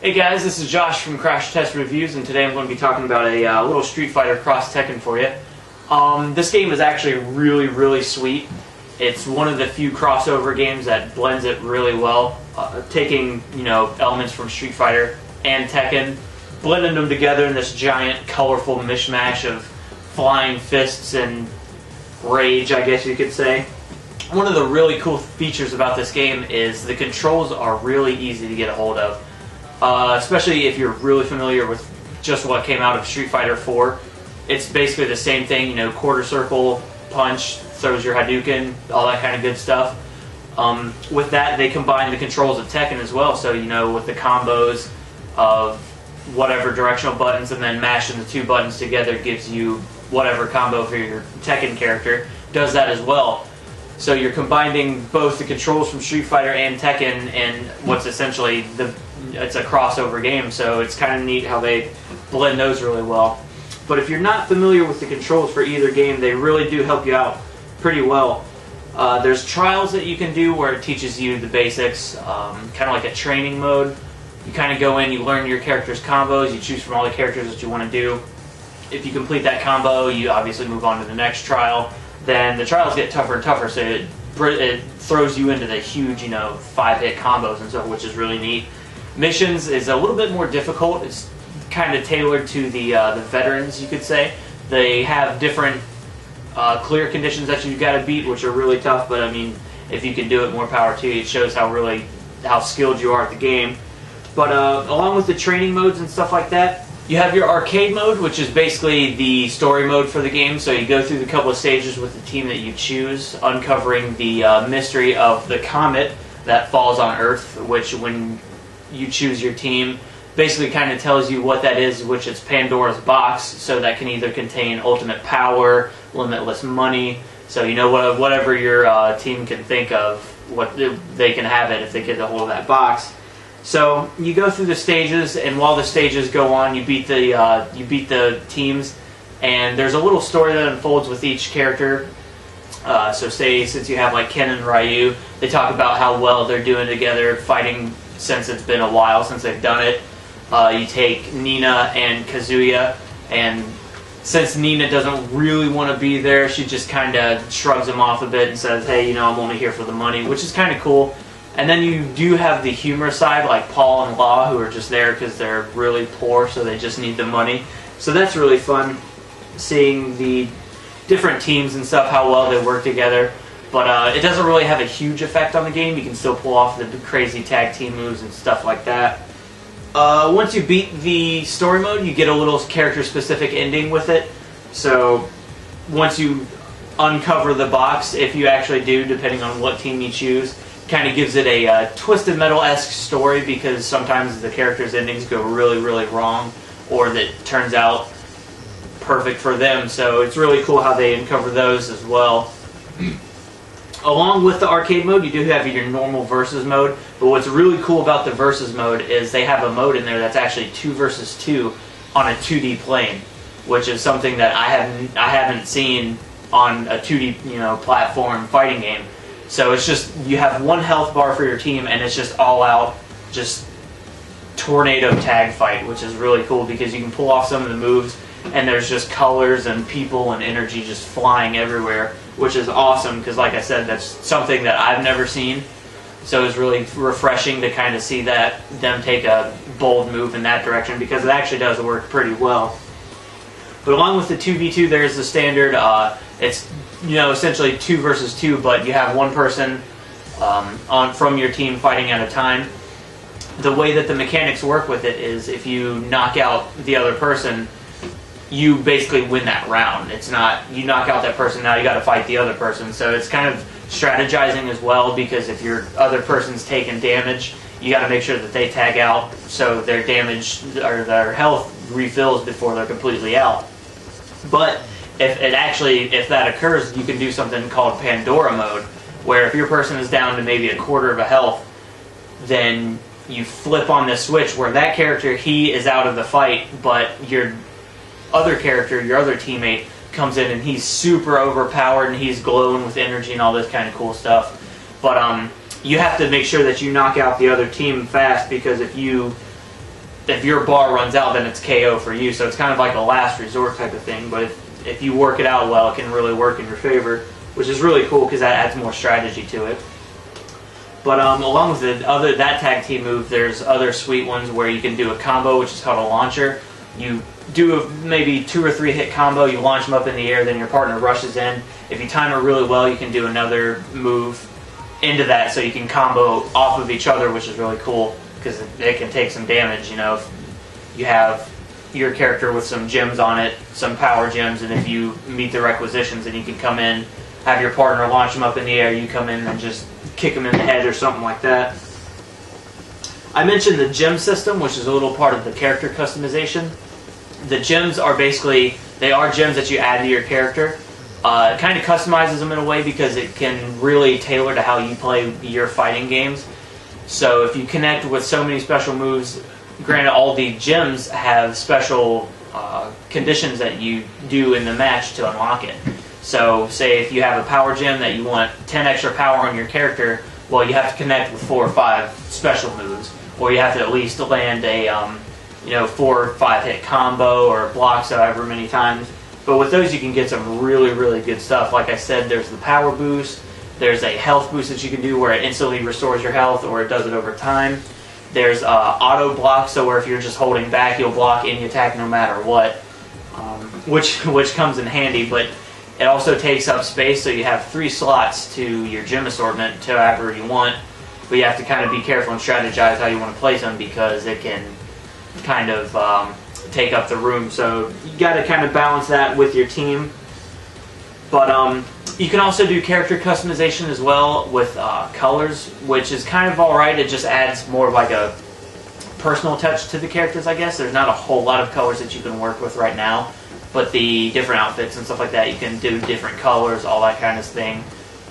Hey guys, this is Josh from CrashTestReviews, and today I'm going to be talking about a little Street Fighter X Tekken for you. This game is actually really sweet. It's one of the few crossover games that blends it really well, taking elements from Street Fighter and Tekken, blending them together in this giant, colorful mishmash of flying fists and rage, I guess you could say. One of the really cool features about this game is the controls are really easy to get a hold of. Especially if you're really familiar with just what came out of Street Fighter 4. It's basically the same thing, quarter circle, punch, throws your Hadouken, all that kind of good stuff. With that, they combine the controls of Tekken as well, so with the combos of whatever directional buttons and then mashing the two buttons together gives you whatever combo for your Tekken character, does that as well. So you're combining both the controls from Street Fighter and Tekken and what's essentially it's a crossover game, so it's kind of neat how they blend those really well. But if you're not familiar with the controls for either game, they really do help you out pretty well. There's trials that you can do where it teaches you the basics, kind of like a training mode. You kind of go in, you learn your character's combos, you choose from all the characters that you want to do. If you complete that combo, you obviously move on to the next trial. Then the trials get tougher and tougher, so it throws you into the huge, 5-hit combos and stuff, which is really neat. Missions is a little bit more difficult. It's kind of tailored to the veterans, you could say. They have different clear conditions that you've got to beat, which are really tough. But I mean, if you can do it, more power to you. It shows how skilled you are at the game. But along with the training modes and stuff like that, you have your arcade mode, which is basically the story mode for the game. So you go through the couple of stages with the team that you choose, uncovering the mystery of the comet that falls on Earth, which when you choose your team basically kind of tells you what that is, which it's Pandora's box, so that can either contain ultimate power, limitless money, so whatever your team can think of, what they can have it if they get a hold of that box. So you go through the stages, and while the stages go on, you beat the teams, and there's a little story that unfolds with each character. So say, since you have like Ken and Ryu, they talk about how well they're doing together, fighting since it's been a while since they've done it. You take Nina and Kazuya, and since Nina doesn't really want to be there, she just kind of shrugs them off a bit and says, hey, I'm only here for the money, which is kind of cool. And then you do have the humor side, like Paul and Law, who are just there because they're really poor, so they just need the money. So that's really fun, seeing the different teams and stuff, how well they work together. But it doesn't really have a huge effect on the game. You can still pull off the crazy tag team moves and stuff like that. Once you beat the story mode, you get a little character-specific ending with it. So once you uncover the box, if you actually do, depending on what team you choose, kind of gives it a Twisted Metal-esque story, because sometimes the characters' endings go really wrong, or that turns out perfect for them. So it's really cool how they uncover those as well. Along with the arcade mode, you do have your normal versus mode, but what's really cool about the versus mode is they have a mode in there that's actually 2 versus 2 on a 2D plane, which is something that I haven't seen on a 2D platform fighting game. So it's just, you have one health bar for your team, and it's just all out, just tornado tag fight, which is really cool because you can pull off some of the moves, and there's just colors and people and energy just flying everywhere, which is awesome because, like I said, that's something that I've never seen. So it's really refreshing to kind of see them take a bold move in that direction, because it actually does work pretty well. But along with the 2v2, there's the standard, it's essentially 2 versus 2, but you have one person from your team fighting at a time. The way that the mechanics work with it is, if you knock out the other person, you basically win that round. It's not, you knock out that person, now you got to fight the other person. So it's kind of strategizing as well, because if your other person's taking damage, you got to make sure that they tag out so their damage or their health refills before they're completely out. But if that occurs, you can do something called Pandora mode, where if your person is down to maybe a quarter of a health, then you flip on this switch where that character, he is out of the fight, but your other character, your other teammate, comes in and he's super overpowered and he's glowing with energy and all this kind of cool stuff. But you have to make sure that you knock out the other team fast, because if you if your bar runs out, then it's KO for you. So it's kind of like a last resort type of thing. But if you work it out well, it can really work in your favor, which is really cool because that adds more strategy to it. But along with that tag team move, there's other sweet ones where you can do a combo, which is called a launcher. You do a maybe 2 or 3 hit combo, you launch them up in the air, then your partner rushes in. If you time it really well, you can do another move into that so you can combo off of each other, which is really cool because it can take some damage. You know, if you have your character with some gems on it, some power gems, and if you meet the requisitions, then you can come in, have your partner launch them up in the air, you come in and just kick them in the head or something like that. I mentioned the gem system, which is a little part of the character customization. The gems are basically, they are gems that you add to your character. It kind of customizes them in a way because it can really tailor to how you play your fighting games. So if you connect with so many special moves, granted all the gems have special conditions that you do in the match to unlock it. So say if you have a power gem that you want 10 extra power on your character, well, you have to connect with 4 or 5 special moves, or you have to at least land a 4 or 5 hit combo or blocks however many times. But with those you can get some really, really good stuff. Like I said, there's the power boost, there's a health boost that you can do where it instantly restores your health, or it does it over time. There's auto block, so where if you're just holding back, you'll block any attack no matter what, which comes in handy. But it also takes up space, so you have 3 slots to your gem assortment to however you want. But you have to kind of be careful and strategize how you want to place them because it can kind of take up the room. So you got to kind of balance that with your team. But you can also do character customization as well with colors, which is kind of alright. It just adds more of like a personal touch to the characters, I guess. There's not a whole lot of colors that you can work with right now, but the different outfits and stuff like that, you can do different colors, all that kind of thing.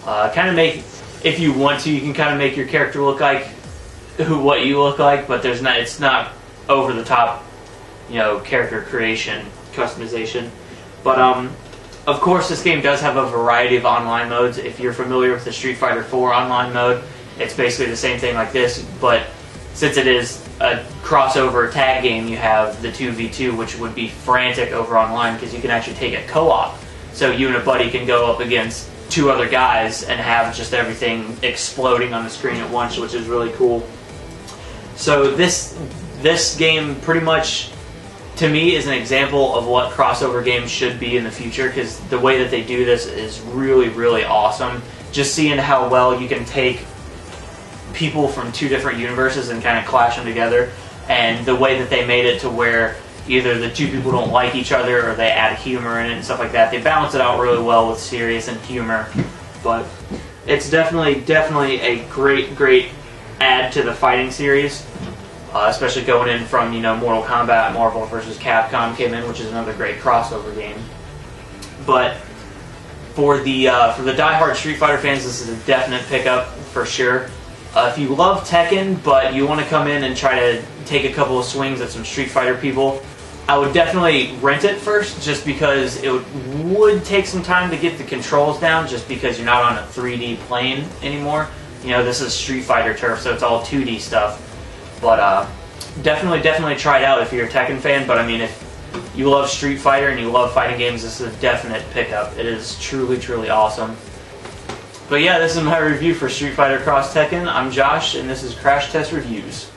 Kind of make, if you want to, you can kind of make your character look like what you look like, but it's not over the top, character creation customization. But of course, this game does have a variety of online modes. If you're familiar with the Street Fighter 4 online mode, it's basically the same thing like this, but since it is a crossover tag game, you have the 2v2, which would be frantic over online because you can actually take it co-op. So you and a buddy can go up against 2 other guys and have just everything exploding on the screen at once, which is really cool. So this game pretty much, to me, is an example of what crossover games should be in the future, because the way that they do this is really, really awesome. Just seeing how well you can take people from 2 different universes and kind of clash them together, and the way that they made it to where either the 2 people don't like each other or they add humor in it and stuff like that. They balance it out really well with serious and humor, but it's definitely a great add to the fighting series. Especially going in from, Mortal Kombat, Marvel vs. Capcom came in, which is another great crossover game. But for the diehard Street Fighter fans, this is a definite pickup for sure. If you love Tekken, but you want to come in and try to take a couple of swings at some Street Fighter people, I would definitely rent it first, just because it would take some time to get the controls down, just because you're not on a 3D plane anymore. This is Street Fighter turf, so it's all 2D stuff. But definitely try it out if you're a Tekken fan. But I mean, if you love Street Fighter and you love fighting games, this is a definite pickup. It is truly awesome. But yeah, this is my review for Street Fighter X Tekken. I'm Josh, and this is Crash Test Reviews.